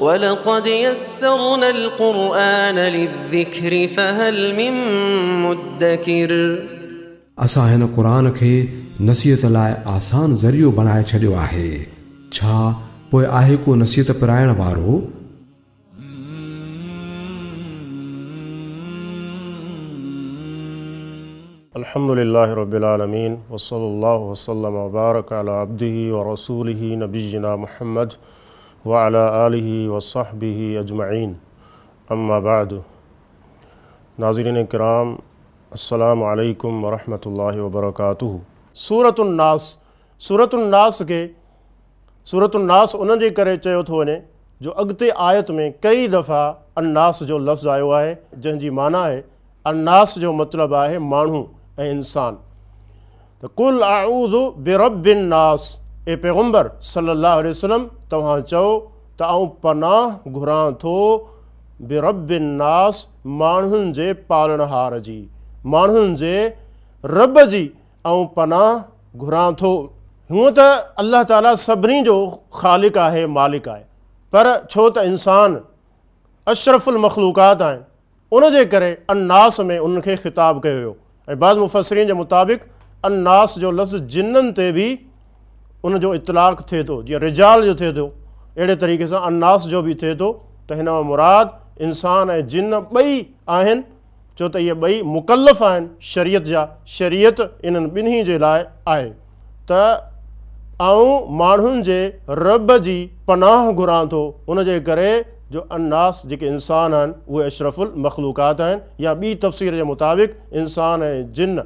وَلَقَدْ يَسَّرْنَا الْقُرْآنَ لِلذِّكْرِ فَهَلْ مِن مُّدَّكِرٍ असां हिन क़ुरान खे नसीहत लाइ आसान ज़रियो बणाए छॾियो आहे। छा पोइ आहे को नसीहत पिराइण वारो? अल्हम्दुलिल्लाहि रब्बिल आलमीन वस्सल्लल्लाहु वसल्लम व बारक अला अब्दिही व रसूलिही नबिय्यिना मुहम्मद व अला आलिही व सहबिही अजमईन, अम्मा बाद। नाज़रीन किराम, अस्सलामु अलैकुम व रहमतुल्लाहि व बरकातुहू। सूरतुन्नास उन जे करे चयो थो वञे जो अॻिते आयत में कई दफ़ा अन्नास जो लफ़्ज़ आयो आहे, जंहिंजी माना आहे अन्नास जो मतिलबु आहे माण्हू ऐं इंसान। त कुल आऊज़ु बिरब्बिन्नास, ए पैगम्बर सल्लल्लाहु अलैहि वसल्लम तव्हां चओ त आऊं पनाह घुरां थो बिरब्बिन्नास, माण्हुनि जे पालणहार जी, माण्हुनि जे रब जी आऊं पनाह घुरां थो। हूअं त अल्लाह ताला सभिनी जो ख़ालिक आहे, मालिक आहे, पर छो त इंसान अशरफुल मखलूक़ात आहिनि, उन जे करे अन्नास में उनखे ख़िताब कयो वियो। ऐं बाज़ मुफ़स्सिरीन जे मुताबिक़ अन्नास जो लफ़्ज़ जिन्ननि ते बि उन जो इतलाक़ थिए थो, जीअं रिजाल जो थिए थो, अहिड़े तरीक़े सां अन्नास जो बि थिए थो। त हिन मां मुराद इंसान ऐं जिन्न ॿई आहिनि, छो त इहे ॿई मुकल्लफ़ आहिनि शरीयत जा, शरीयत इन्हनि ॿिन्ही जे लाइ आहे। त आऊं माण्हुनि जे रब जी पनाह घुरां थो, उन जे करे जो अन्नास जेके इंसान आहिनि उहे अशरफुल मखलूक़ात आहिनि, या ॿी तफ़सीर जे मुताबिक़ इंसान ऐं जिन्न,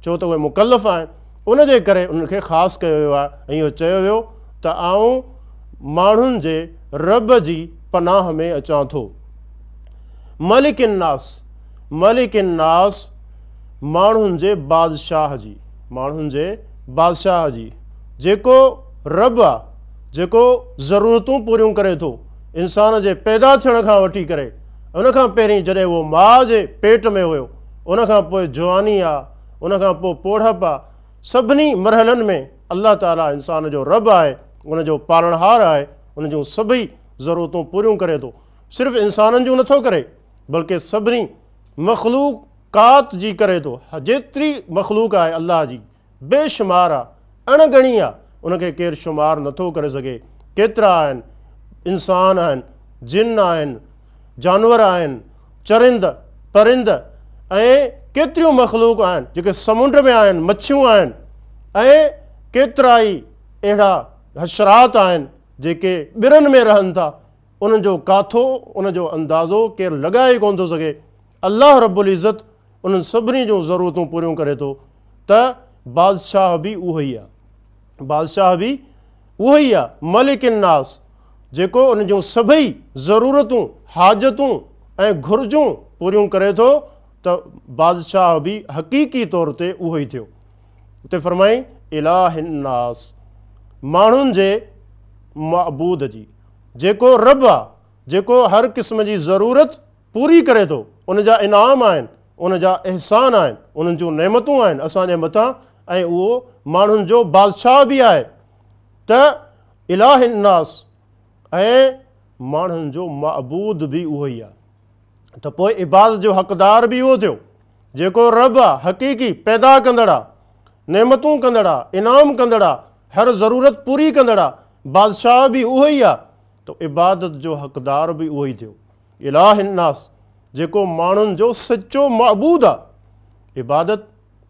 छो त उहे मुकल्लफ़ आहिनि, उन जे करे उनखे ख़ासि कयो वियो आहे। ऐं इहो चयो वियो त आऊं माण्हुनि जे रब जी पनाह में अचां थो। मलिकिन्नास, मलिकिन्नास माण्हुनि जे बादशाह जी, माण्हुनि जे बादशाह जी, जेको रब आहे, जेको ज़रूरतूं पूरियूं करे थो इंसान जे पैदा थियण खां वठी करे, उनखां पहिरीं जॾहिं उहो माउ जे पेट में हुयो, उनखां पोइ जवानी आहे, उनखां पोइ पोढ़प आहे, सभिनी मरहलनि में अल्लाह ताला इंसान जो रब आहे, उन जो पालणहार आहे, उन जूं सभई ज़रूरतूं पूरियूं करे थो। सिर्फ़ु इंसाननि जूं नथो करे, बल्कि सभिनी मखलूक़ात जी करे थो। जेतिरी मखलूक आहे अल्लाह जी बेशुमार आहे, अणगणी आहे, उनखे केरु शुमार नथो करे सघे। केतिरा आहिनि, इंसान आहिनि, जिन आहिनि, जानवर आहिनि, चरिंद परिंद, ऐं केतिरियूं मखलूक आहिनि जेके समुंड में आहिनि, मच्छियूं आहिनि, ऐं केतिरा ई अहिड़ा हशरात आहिनि जेके ॿिरनि में रहनि था। उन्हनि जो काथो, उन जो अंदाज़ो केरु लॻाए कोन थो सघे। अल्लाह रब्बुल इज़्ज़त उन्हनि सभिनी जूं ज़रूरतूं पूरियूं करे थो। त बादशाह बि उहो ई आहे, बादशाह बि उहो ई आहे, मलिकिन्नास, जेको उन जूं सभई ज़रूरतूं, हाजतूं ऐं घुर्जूं पूरियूं करे थो। त बादशाह बि हक़ीक़ी तौर ते उहो ई थियो। उते फरमाई इलाहिन्नास, माण्हुनि जे मअबूद जी, जेको रब आहे, जेको हर क़िस्म जी ज़रूरत पूरी करे थो। उन जा इनाम आहिनि, उन जा अहसान आहिनि, उन्हनि जूं नेमतूं आहिनि असांजे मथां, ऐं उहो माण्हुनि जो बादशाह बि आहे। त इलाहिन्नास ऐं माण्हुनि जो मअबूद बि उहो ई आहे। त पोइ इबादत जो हक़दार बि उहो थियो, जेको रब आहे, हक़ीक़ी पैदा कंदड़ आहे, नेमतूं कंदड़ आहे, इनाम कंदड़ आहे, हर ज़रूरत पूरी कंदड़ आहे। बादशाह बि उहो ई आहे, त इबादत जो हक़दार बि उहो ई थियो। इलाहिन्नास, जेको माण्हुनि जो सचो मअबूद आहे। इबादत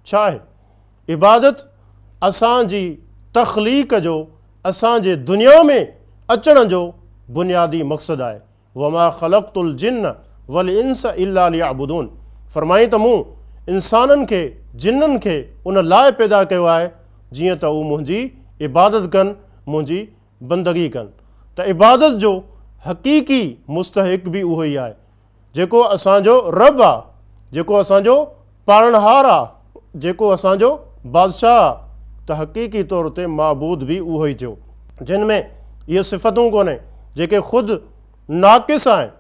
छा आहे? इबादत असांजी तख़लीक़ जो, असांजे दुनिया में अचण जो बुनियादी मक़सदु आहे। वमा ख़लक़तुल जिन्न वल इंस इल्ला लियअबुदून, फरमाई त मूं इंसाननि खे, जिन्ननि खे उन लाइ पैदा कयो आहे जीअं त उहे मुंहिंजी इबादत कनि, मुंहिंजी बंदगी कनि। त इबादत जो हक़ीक़ी मुस्तहिक़ बि उहो ई आहे, जेको असांजो रब आहे, जेको असांजो पालणहार आहे, जेको असांजो बादशाह आहे। त हक़ीक़ी तौर ते माबूद बि उहो ई थियो, जिन में इहे सिफ़तूं कोन्हे, जेके ख़ुदि नाक़िस आहिनि,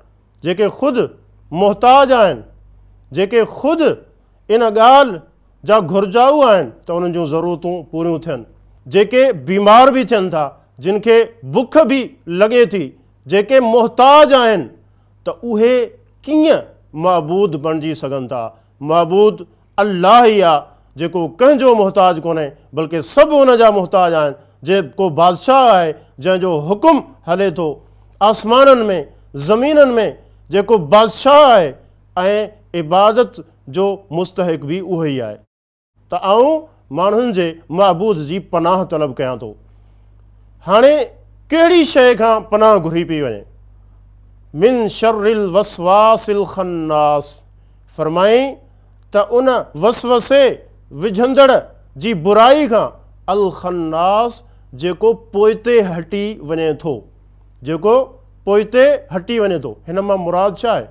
जेके ख़ुदि मुहताज आहिनि, जेके ख़ुदि इन ॻाल्हि जा घुर्जाऊ आहिनि त उन्हनि जूं ज़रूरतूं पूरियूं थियनि, जेके बीमार बि थियनि था, जिन खे बुख बि लॻे थी, जेके मुहताज आहिनि त उहे कीअं महबूद बणिजी सघनि था। महबूद अल्लाह ई आहे जेको कंहिंजो मुहताज कोन्हे बल्कि सभु उन जा मुहताज आहिनि। जेको बादशाह आहे जंहिंजो हुकुम हले थो आसमाननि में ज़मीननि में, जेको बादशाह आहे ऐं इबादत जो मुस्तहिक बि उहो ई आहे। त आऊं माण्हुनि जे महबूद जी पनाह तलब कयां थो। हाणे कहिड़ी शइ खां पनाह घुरी पई वञे? मिन शर्रिल वसवासिल खन्नास, फरमाई त उन वसवसे विझंदड़ जी बुराई खां, अल खन्नास जेको पोइते हटी वञे थो, जेको पोइते हटी वञे थो। हिन मां मुराद छा आहे?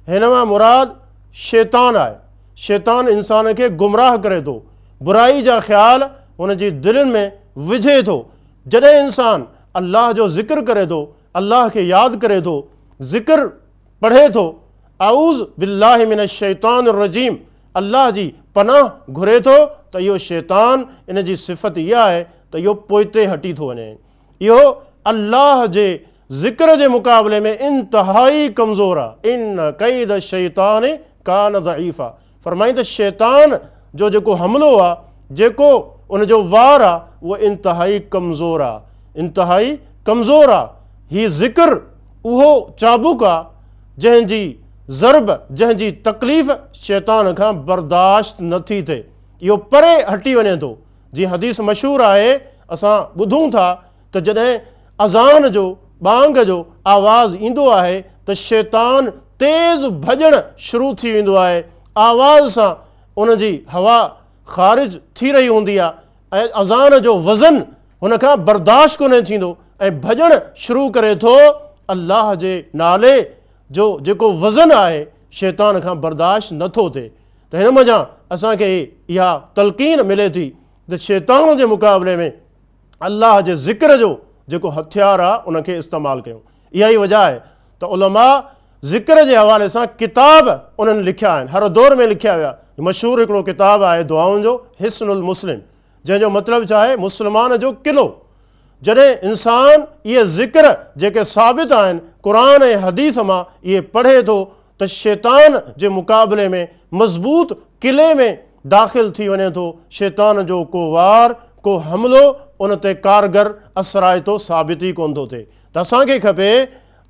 हिन मां मुराद शैतान आहे। शैतान इंसान खे गुमराह करे थो, बुराई जा ख़्याल हुन जी दिलनि में विझे थो। जॾहिं इंसान अल्लाह जो ज़िक्र करे थो, अल्लाह खे यादि करे थो, ज़िक्र पढ़े थो, आऊज़ बिल्लाहि मिनश शैतानिर रजीम, अल्लाह जी पनाह घुरे थो, त इहो शैतान इन जी सिफ़त इहा आहे त इहो पोइते हटी थो वञे। इहो अल्लाह जे ज़िक्र जे मुक़ाबले में इंतहाई कमज़ोर आहे। इन कैद शैतान कान दईफ़ आहे। फरमाई त शैतान जो जेको हमिलो आहे, जेको उन जो वार आहे, उहो इंतहाई कमज़ोर आहे, इंतहाई कमज़ोर आहे। हीउ ज़िक्र उहो चाबुक आहे जंहिंजी ज़रब, जंहिंजी तकलीफ़ शैतान खां बर्दाश्त नथी थिए, इहो परे हटी वञे थो। जीअं हदीस मशहूरु आहे, असां ॿुधूं था त जॾहिं अज़ान जो बांग जो आवाज़ ईंदो आहे त शैतान तेज़ भॼणु शुरू थी वेंदो आहे। आवाज़ सां उन जी हवा ख़ारिज थी रही हूंदी आहे ऐं अज़ान जो वज़न हुन खां बर्दाश्त कोन्हे थींदो ऐं भॼणु शुरू करे थो। अल्लाह जे नाले जो जेको वज़न आहे शैतान खां बर्दाश्त नथो थिए। त हिन वजां असांखे इहा तलक़ीन मिले थी त शैतान जे मुक़ाबले में अल्लाह जे ज़िक्र जो जेको हथियार आहे उनखे इस्तेमालु कयूं। इहा ई वजह आहे त उलमा ज़िक्र जे हवाले सां किताब उन्हनि लिखिया आहिनि, हर दौर में लिखिया विया। मशहूरु हिकिड़ो किताबु आहे दुआउनि जो, हिस्नुल मुस्लिम, जंहिंजो मतिलबु छा आहे? मुस्लमान जो क़िलो। जॾहिं इंसान इहे ज़िक्र जेके साबित आहिनि क़ुर ऐं हदीस मां इहे पढ़े थो त शैतान जे मुक़ाबले में मज़बूत क़िले में दाख़िल थी वञे थो। शैतान जो को वार, को हमिलो उन ते कारगर असराइतो साबित ई कोन थो थिए। त असांखे खपे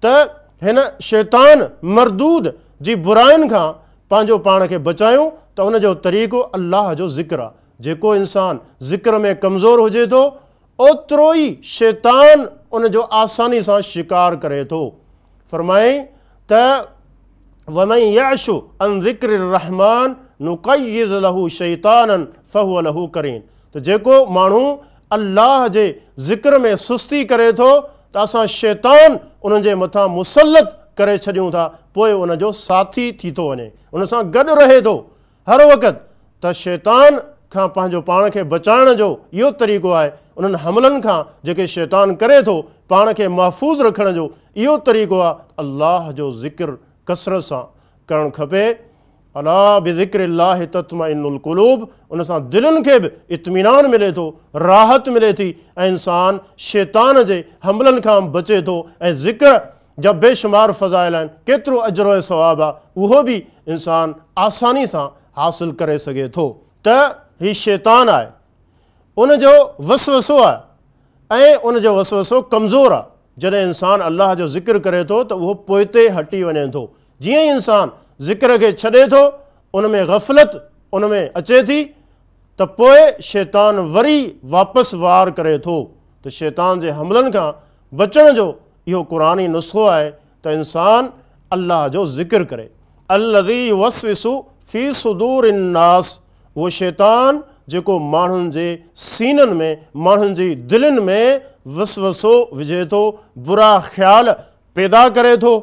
त हिन शैतान मरदूद जी बुराइनि खां पंहिंजो पाण खे बचायूं। त उन जो तरीक़ो अल्लाह जो ज़िक्र आहे। जेको इंसान ज़िक्र में कमज़ोर हुजे थो ओतिरो ई शैतान उन जो आसानी सां शिकार करे थो। फरमाई त वमन यअशु अन ज़िक्रिर रहमान नुक़य्यिज़ लहू शैतानन फहुव लहू करीन। त जेको माण्हू अल्लाह जे ज़िक्र में सुस्ती करे थो त असां शैतान उन जे मथां मुसलत करे छॾियूं था, पोइ उन जो साथी थी थो वञे, उन सां गॾु रहे थो हर वक़्तु। त शैतान खां पंहिंजो पाण खे बचाइण जो इहो तरीक़ो आहे। उन्हनि हमलनि खां जेके शैतान करे थो पाण खे महफ़ूज़ रखण जो इहो तरीक़ो आहे अल्लाह जो ज़िक्र कसरत सां करणु खपे। अला बिज़िक्रिल्लाहि तत्मइन्नुल क़ुलूब, उन सां दिलनि खे बि इत्मीनान मिले थो, राहत मिले थी ऐं इंसान शैतान जे हमलनि खां बचे थो। ऐं ज़िक्र जा बेशुमार फ़ज़ाइल आहिनि, केतिरो अजर ऐं सवाब आहे, उहो बि इंसान आसानी सां हासिल करे सघे थो। त हीउ शैतान आहे, उन जो वसवसो आहे ऐं उन जो वसवसो कमज़ोर आहे। जॾहिं इंसान अल्लाह जो ज़िक्र करे थो त उहो पोइते हटी वञे थो। जीअं ई इंसान ज़िक्र खे छॾे थो, उन में गफ़लत उन में अचे थी, त पोइ शैतान वरी वापसि वार करे थो। त शैतान जे हमलनि खां बचण जो इहो क़ुरानी नुस्ख़ो आहे त इंसान अल्लाह जो ज़िक्र करे। अल्लज़ी युवस्विसु फ़ी सुदूरिन नास, उहो शैतान जेको माण्हुनि जे सीननि में, माण्हुनि जी दिलनि में वसवसो विझे थो, बुरा ख़्याल पैदा करे थो।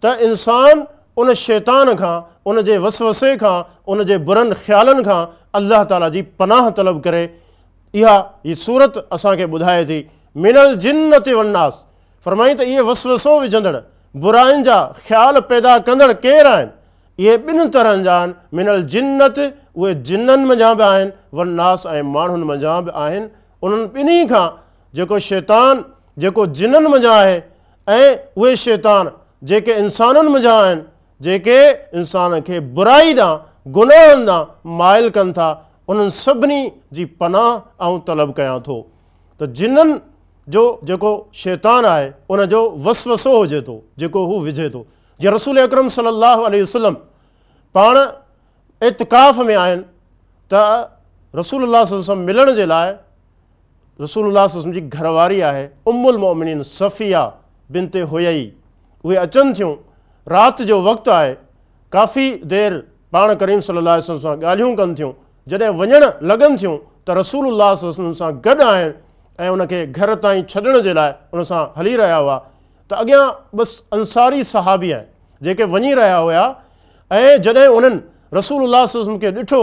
त इंसान उन शैतान खां, उन जे वसवसे खां, उन जे बुरनि ख़्यालनि खां अल्लाह ताला जी पनाह तलब करे। इहा सूरत असांखे ॿुधाए थी मिनल जिन्नति वन्नास। फरमाई त इहे वसवसो विझंदड़, बुराइनि जा ख़्याल पैदा कंदड़ केरु आहिनि? इहे ॿिनि तरहनि जा आहिनि। मिनल जिन्नत, उहे जिन्ननि मंझां बि आहिनि, वन्नास ऐं माण्हुनि मंझां बि आहिनि। उन्हनि ॿिन्ही खां जेको शैतान जेको जिन्ननि मंझां आहे ऐं उहे शैतान जेके इंसाननि मंझां आहिनि, जेके इंसान खे बुराई ॾांहुं गुनाहनि ॾांहुं माइल कनि था, उन्हनि सभिनी जी पनाह आऊं तलब कयां थो। त जिन्हनि जो जेको शैतान आहे उनजो वसवसो हुजे थो, जेको हू विझे थो। जीअं रसूल अकरम सल्लल्लाहु अलैहि वसल्लम पाण इतिकाफ़ में आहिनि त रसूलुल्लाह सल्लल्लाहु अलैहि वसल्लम मिलण जे लाइ रसूलुल्लाह सल्लल्लाहु अलैहि वसल्लम जी घरवारी आहे उम्मुल मोमिनीन सफ़िया बिनते हुयई, उहे अचनि थियूं, राति जो वक़्तु आहे, काफ़ी देरि पाण करीम सल्लल्लाहु अलैहि वसल्लम सां ॻाल्हियूं कनि थियूं। जॾहिं वञणु लॻनि थियूं त रसूलुल्लाह सल्लल्लाहु अलैहि वसल्लम सां गॾु आहिनि ऐं उनखे घर ताईं छॾण जे लाइ उन सां हली रहिया हुआ त अॻियां बसि अंसारी सहाबी आहिनि जेके वञी रहिया हुआ, ऐं जॾहिं उन्हनि रसूलुल्लाह सल्लल्लाहु अलैहि वसल्लम खे ॾिठो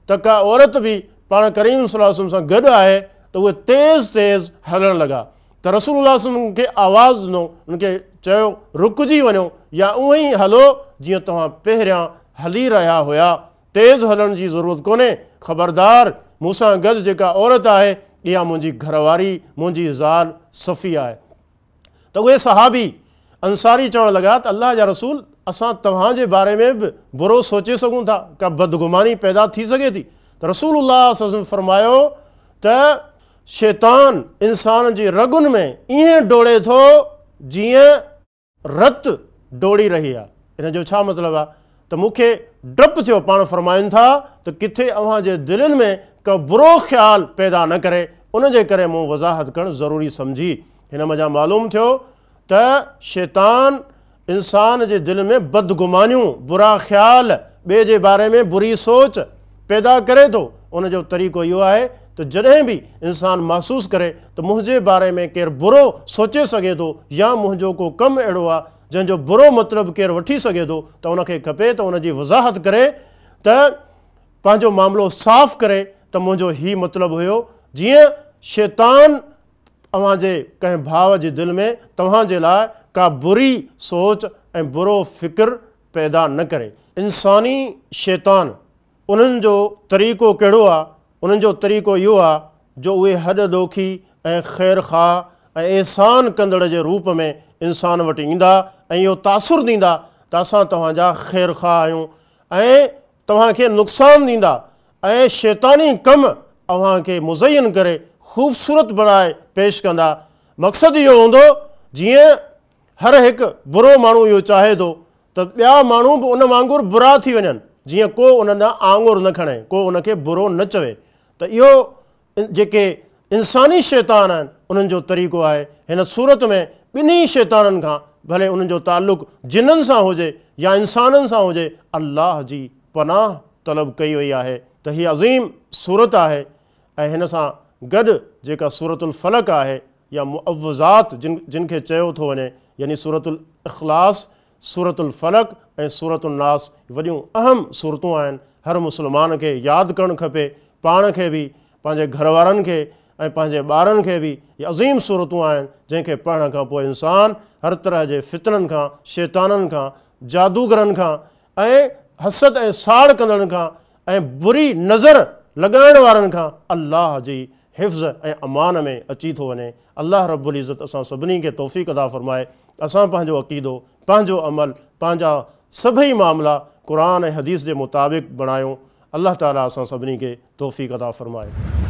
त का औरत बि पाण करीम सल्लल्लाहु अलैहि वसल्लम सां गॾु आहे त उहे तेज़ हलणु लॻा। त रसूलुल्लाह सल्लल्लाहु अलैहि वसल्लम खे आवाज़ ॾिनो, उनखे चयो रुकिजी वञो या उअं ई हलो जीअं तव्हां पहिरियां हली रहिया हुया, तेज़ हलण जी ज़रूरत कोन्हे, ख़बरदार मूंसां गॾु जेका औरत आहे इहा मुंहिंजी घरवारी, मुंहिंजी ज़ाल सफ़ी आहे। त उहे सहाबी अंसारी चवणु लॻा त अल्लाह जा रसूल, असां तव्हांजे बारे में बि बुरो सोचे सघूं था, का बदगुमानी पैदा थी सघे थी? त रसूलुल्लाह सल्लल्लाहु अलैहि वसल्लम फरमायो त शैतान इंसान जी रगुनि में ईअं डोड़े थो जीअं रत डोड़ी रही आहे। इन जो छा मतिलबु आहे त मूंखे डपु थियो, पाण फरमाइनि था त किथे अव्हांजे दिलनि में का बुरो ख़्यालु पैदा न करे, उनजे करे मूं वज़ाहत करणु ज़रूरी सम्झी। हिन मज़ा मालूम थियो त शैतान इंसान जे दिलि में बदगुमानियूं, बुरा ख़्याल, ॿिए जे बारे में बुरी सोच पैदा करे थो। उनजो तरीक़ो इहो आहे त जॾहिं बि इंसान महसूसु करे त मुंहिंजे बारे में केरु बुरो सोचे सघे थो या मुंहिंजो को कमु अहिड़ो आहे जंहिंजो बुरो मतिलबु केरु वठी सघे थो, त उनखे खपे त उनजी वज़ाहत करे, त पंहिंजो मामिलो साफ़ करे त मुंहिंजो हीउ मतिलबु हुयो, जीअं शैतान अव्हांजे कंहिं भाउ जे दिलि में तव्हांजे लाइ का बुरी सोच ऐं बुरो फ़िक्र पैदा न करे। इंसानी शैतान उन्हनि जो तरीक़ो कहिड़ो आहे? उन्हनि जो तरीक़ो इहो आहे जो उहे हॾ ॾोखी ऐं ख़ैर ख़्वाह ऐं एहसान कंदड़ जे रूप में इंसान वटि ईंदा ऐं इहो तासुरु ॾींदा त असां तव्हांजा ख़ैर ख़्वाह आहियूं, ऐं तव्हांखे नुक़सानु ॾींदा ऐं शैतानी कमु अव्हांखे मुज़यन करे ख़ूबसूरत बणाए पेश कंदा। मक़सदु इहो हूंदो जीअं हर हिकु बुरो माण्हू इहो चाहे थो त ॿिया माण्हू बि उन वांगुरु बुरा थी वञनि, जीअं को उन ॾांहुं आङुर न खणे, को उनखे बुरो न चवे। त इहो जेके इंसानी शैतान आहिनि उन्हनि जो तरीक़ो आहे। हिन सूरत में ॿिन्ही शैताननि खां, भले उन्हनि जो ताल्लुक़ु जिन्ननि सां हुजे या इंसाननि सां हुजे, अल्लाह जी पनाह तलब कई वई आहे। त हीअ अज़ीम सूरत आहे, ऐं हिन सां गॾु जेका सूरतुल फलक आहे या मुअव्वज़ात जिन खे चयो थो वञे, यानी सूरतुल इख़लास, सूरतुल फलक ऐं सूरतुल नास, वॾियूं अहम सूरतूं आहिनि। हर मुस्लमान खे यादि करणु खपे, पाण खे बि, पंहिंजे घर वारनि खे ऐं पंहिंजे ॿारनि खे बि। इहे अज़ीम सूरतूं आहिनि जंहिंखे पढ़ण खां पोइ इंसान हर तरह जे फितननि खां, शैताननि खां, जादूगरनि खां ऐं हसद ऐं साड़ कंदड़नि खां ऐं बुरी नज़र लॻाइण वारनि खां अल्लाह जी हिफ़्ज़ ऐं अमान में अची थो वञे। अल्लाह रब्बुल इज़्ज़त असां सभिनी खे तौफ़ीक़ अता फ़रमाए, असां पंहिंजो अक़ीदो, पंहिंजो अमल, पंहिंजा सभई मामला क़ुरान ऐं हदीस जे मुताबिक़ बणायूं। अल्लाह ताला असां सभिनी खे तौफ़ीक़ अता फ़रमाए।